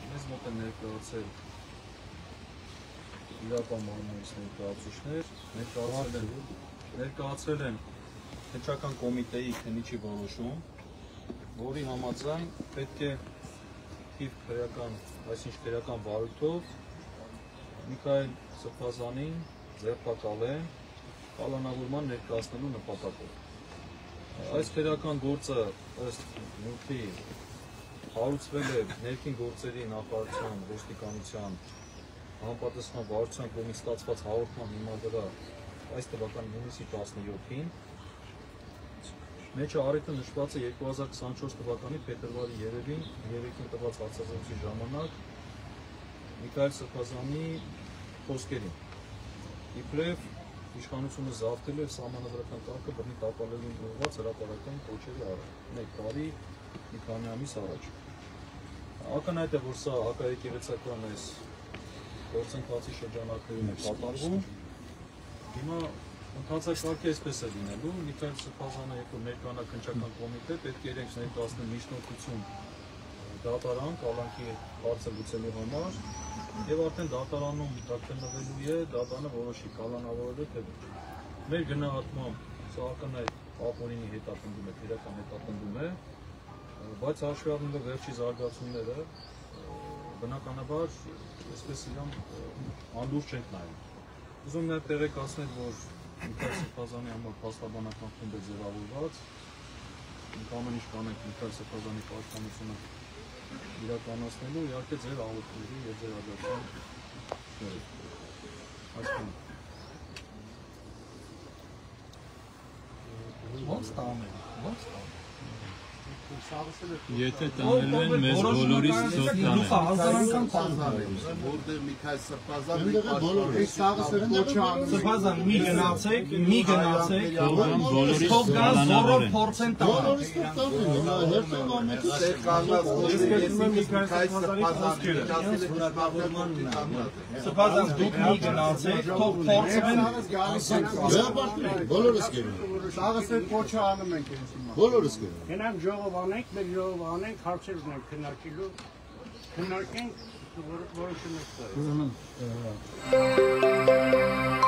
Մեզ մոտ են ներկայացել իրական մարմնից ներկայացրել են քննչական կոմիտեի քննիչի որոշում, որի համաձայն պետք է թիվ քրեական վարույթով Միքայել Սրբազանին ձերբակալեն կալանավորման ներկայացնելու նպատակով։ Այս քրեական գործը ըստ նյութի հարուցվել է ներքին գործերի նախարարության ոստիկանության համապատասխան վարչության կողմից ստացված հաղորդման հիման վրա այս թվականի հունիսի 17-ին մեջը առիթը նշված է 2024 թվականի փետրվարի 3-ին տված հարցազրույցի ժամանակ Միքայել Սրբազանի խոսքերին։ Իբրև իշխանությունը զավթել է սահմանադրական կարգը բռնի տապալելուն ուղղված հրապարակային կոչերի առաջ, 1 տարի մի քանի ամիս առաջ։ Ակնհայտ է, որ սա հակաեկեղեցական այս գործընթացի շրջանակներում է կատարվում։ Հիմա ընթացակարգը այսպես է լինելու, Միքայել Սրբազանը, երբ որ ներկանա քննչական կոմիտե, պետք է իրենք ներկայացնեն միջնորդություն դատարան կալանքի հարցը լուծելու համար, եւ արդեն դատարանում դա քննվելու է, դատարանը որոշի կալանավորելու թե ոչ։ Մեր գնահատմամբ սա ակնհայտ ապօրինի հետապնդում է, քրեական հետապնդում է, բայց հաշվի առնելով վերջի զարգացումները, բնականաբար այսպես իրան անդուր չենք նայում։ Ուզում եմ տեղեկացնել, որ Միքայել Սրբազանի համար փաստաբանական խումբ է ձևավորված, մենք ամեն ինչ կանենք Միքայել Սրբազանի պաշտպանությունը իրականացնելու, իհարկե ձեր աղոթքների եւ ձեր աջակցության Ոնց տանել։ Եթե տանել են մեզ բոլորից ծոտ տանել։ Որտեղ Միքայել Սրբազանը Սրբազան մի գնացեք, բոլորից զորով փորձեն տանել։ Սրբազան դուք մի գնացեք, թող փորձեն բոլորս գերում։ Սաղս է կոչը անում ենք ինձ հիմա։ Բոլորս գերում։ Գնանք ժողով անենք, մեր ժողով անենք, հարցեր ունենք քննարկելու, քննարկենք, որոշումներ կա։